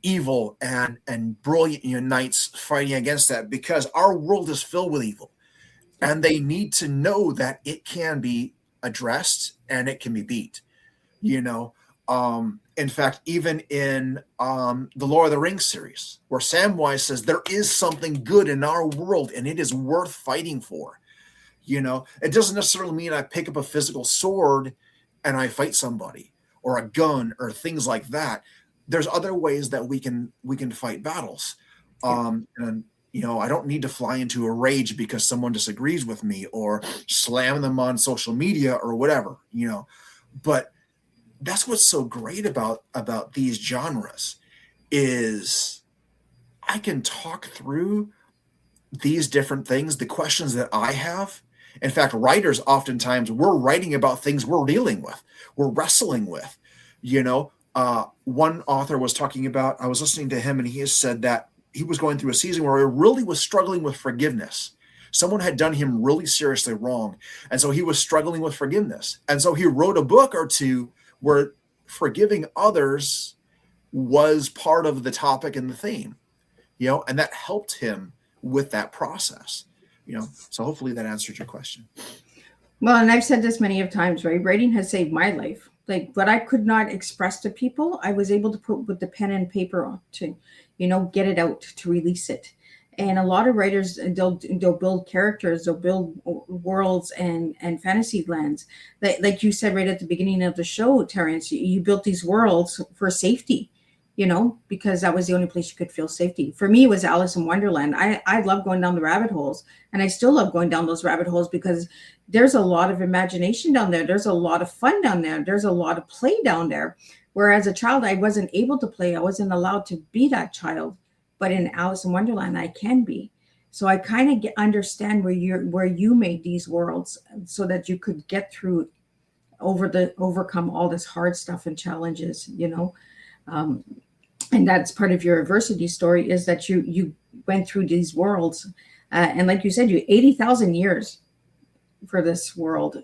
C: evil and brilliant knights fighting against that, because our world is filled with evil, and they need to know that it can be addressed and it can be beat. In fact, even in the Lord of the Rings series, where Samwise says there is something good in our world and it is worth fighting for. It doesn't necessarily mean I pick up a physical sword and I fight somebody, or a gun, or things like that. There's other ways that we can fight battles. And I don't need to fly into a rage because someone disagrees with me, or slam them on social media or whatever, But that's what's so great about these genres, is I can talk through these different things, the questions that I have. In fact, writers, oftentimes we're writing about things we're dealing with, we're wrestling with. One author was talking about, I was listening to him, and he has said that he was going through a season where he really was struggling with forgiveness. Someone had done him really seriously wrong, and so he was struggling with forgiveness. And so he wrote a book or two where forgiving others was part of the topic and the theme, and that helped him with that process. So hopefully that answered your question.
B: Well, and I've said this many of times, right? Writing has saved my life. Like, what I could not express to people, I was able to put with the pen and paper on to, get it out, to release it. And a lot of writers, they'll build characters, they'll build worlds and fantasy lands. Like you said right at the beginning of the show, Terrance, you built these worlds for safety. Because that was the only place you could feel safety. For me, it was Alice in Wonderland. I love going down the rabbit holes, and I still love going down those rabbit holes, because there's a lot of imagination down there. There's a lot of fun down there. There's a lot of play down there. Whereas as a child, I wasn't able to play. I wasn't allowed to be that child. But in Alice in Wonderland, I can be. So I kind of understand where you made these worlds so that you could get through, overcome all this hard stuff and challenges, and that's part of your adversity story, is that you went through these worlds. And like you said, 80,000 years for this world.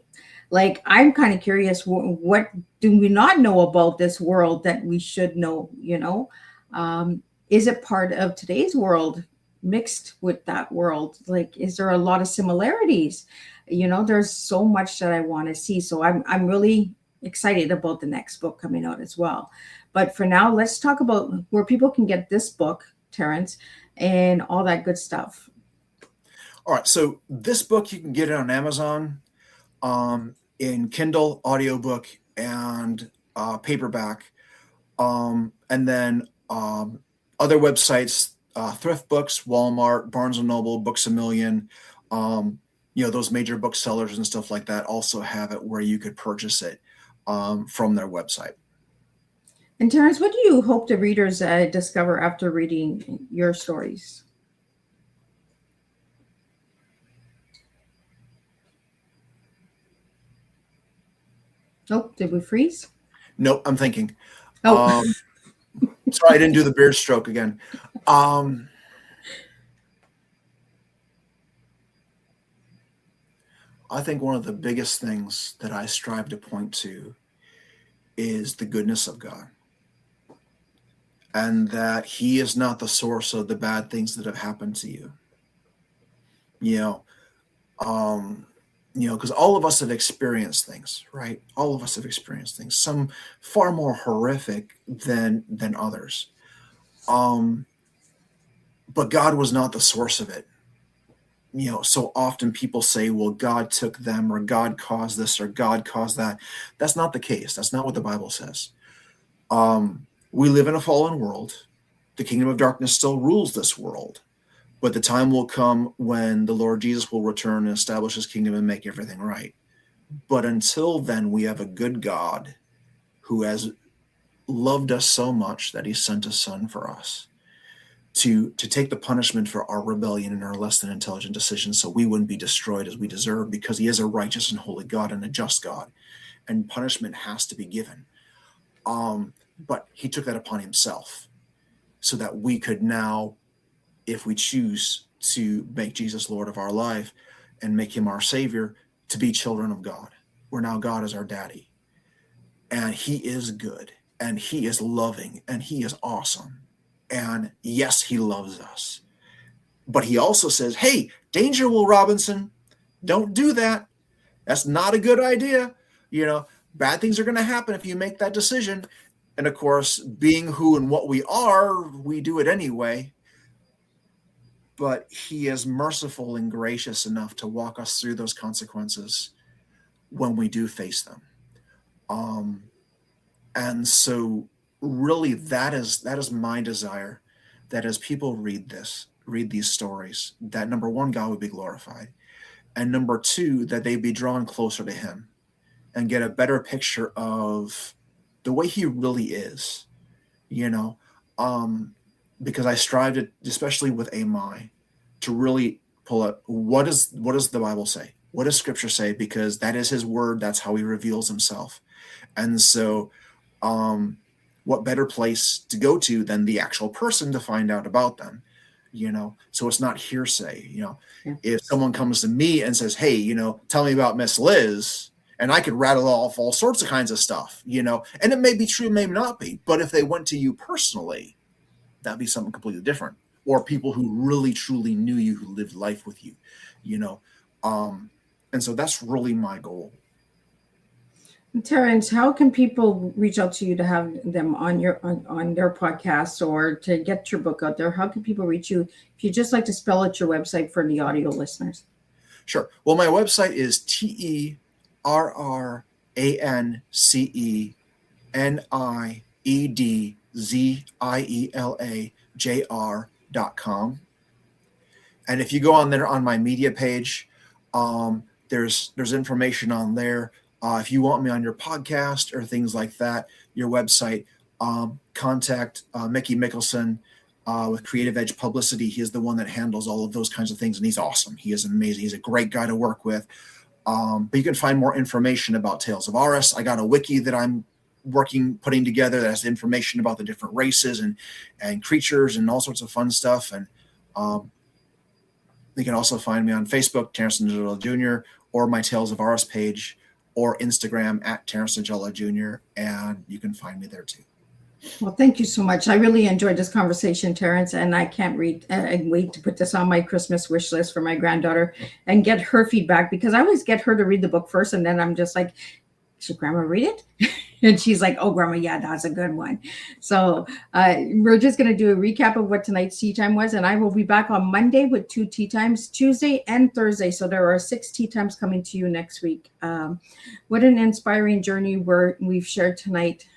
B: Like, I'm kind of curious, what do we not know about this world that we should know? Is it part of today's world? mixed with that world? Like, is there a lot of similarities? There's so much that I want to see. So I'm really excited about the next book coming out as well. But for now, let's talk about where people can get this book, Terrance, and all that good stuff.
C: All right. So this book, you can get it on Amazon, in Kindle, audiobook, and paperback. And then other websites, Thrift Books, Walmart, Barnes & Noble, Books A Million, those major booksellers and stuff like that also have it where you could purchase it from their website.
B: And Terrance, what do you hope the readers discover after reading your stories? Oh, did we freeze?
C: Nope, I'm thinking.
B: Oh.
C: Sorry, I didn't do the beard stroke again. I think one of the biggest things that I strive to point to is the goodness of God, and that He is not the source of the bad things that have happened to you. Because all of us have experienced things, right? All of us have experienced things, some far more horrific than others. But God was not the source of it. So often people say, well, God took them, or God caused this, or God caused that. That's not the case. That's not what the Bible says. We live in a fallen world. The kingdom of darkness still rules this world. But the time will come when the Lord Jesus will return and establish his kingdom and make everything right. But until then, we have a good God who has loved us so much that he sent his son for us to take the punishment for our rebellion and our less than intelligent decisions, so we wouldn't be destroyed as we deserve, because he is a righteous and holy God and a just God, and punishment has to be given. But he took that upon himself so that we could now, if we choose to make Jesus Lord of our life and make him our Savior, to be children of God. Where now God is our daddy. And he is good, and he is loving, and he is awesome. And yes, he loves us. But he also says, hey, danger, Will Robinson, don't do that. That's not a good idea. Bad things are going to happen if you make that decision. And of course, being who and what we are, we do it anyway. But he is merciful and gracious enough to walk us through those consequences when we do face them. And so really that is my desire, that as people read these stories, that number one, God would be glorified. And number two, that they be drawn closer to him and get a better picture of the way he really is, because I strive to, especially with Amai, to really pull up what does the Bible say? What does Scripture say? Because that is his word. That's how he reveals himself. And so what better place to go to than the actual person to find out about them, so it's not hearsay. If someone comes to me and says, hey, tell me about Miss Liz, and I could rattle off all sorts of kinds of stuff, and it may be true, may not be, but if they went to you personally, that'd be something completely different. Or people who really truly knew you, who lived life with you, and so that's really my goal.
B: Terrance, how can people reach out to you to have them on their podcast, or to get your book out there? How can people reach you if you just like to spell out your website for the audio listeners? Sure.
C: Well, my website is TerranceNiedzelaJr.com. And if you go on there on my media page, there's information on there. If you want me on your podcast or things like that, your website, contact Mickey Mickelson with Creative Edge Publicity. He is the one that handles all of those kinds of things, and he's awesome. He is amazing. He's a great guy to work with. But you can find more information about Tales of Aras. I got a wiki that I'm putting together that has information about the different races and creatures and all sorts of fun stuff. And you can also find me on Facebook, Terrance Niedziela Jr., or my Tales of Aras page, or Instagram at Terrance Niedziela Jr., and you can find me there too.
B: Well, thank you so much. I really enjoyed this conversation, Terrance, and I can't wait to put this on my Christmas wish list for my granddaughter and get her feedback, because I always get her to read the book first, and then I'm just like, should Grandma read it? And she's like, oh, Grandma, yeah, that's a good one. So we're just going to do a recap of what tonight's tea time was, and I will be back on Monday with 2 tea times, Tuesday and Thursday. So there are 6 tea times coming to you next week. What an inspiring journey we've shared tonight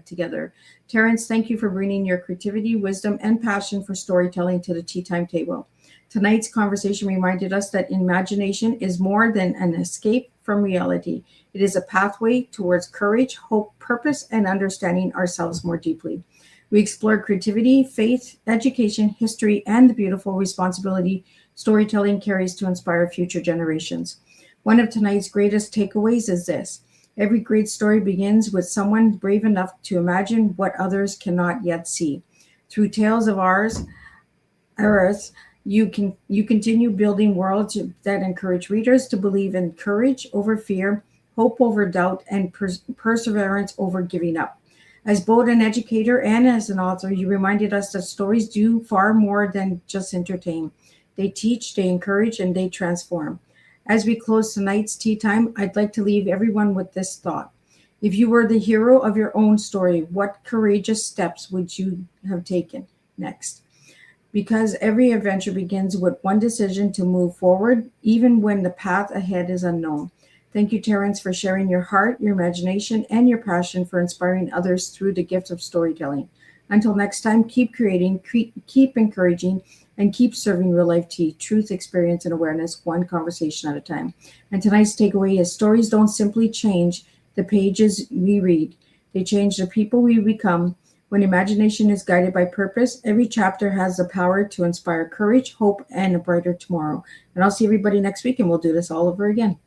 B: together. Terrance, thank you for bringing your creativity, wisdom, and passion for storytelling to the tea time table. Tonight's conversation reminded us that imagination is more than an escape from reality. It is a pathway towards courage, hope, purpose, and understanding ourselves more deeply. We explored creativity, faith, education, history, and the beautiful responsibility storytelling carries to inspire future generations. One of tonight's greatest takeaways is this: every great story begins with someone brave enough to imagine what others cannot yet see. Through Tales of Aras, you continue building worlds that encourage readers to believe in courage over fear, hope over doubt, and perseverance over giving up. As both an educator and as an author, you reminded us that stories do far more than just entertain. They teach, they encourage, and they transform. As we close tonight's tea time, I'd like to leave everyone with this thought. If you were the hero of your own story, what courageous steps would you have taken next? Because every adventure begins with one decision to move forward, even when the path ahead is unknown. Thank you, Terrance, for sharing your heart, your imagination, and your passion for inspiring others through the gift of storytelling. Until next time, keep creating, keep encouraging, and keep serving real life tea, truth, experience, and awareness, one conversation at a time. And tonight's takeaway is stories don't simply change the pages we read, they change the people we become. When imagination is guided by purpose, every chapter has the power to inspire courage, hope, and a brighter tomorrow. And I'll see everybody next week, and we'll do this all over again.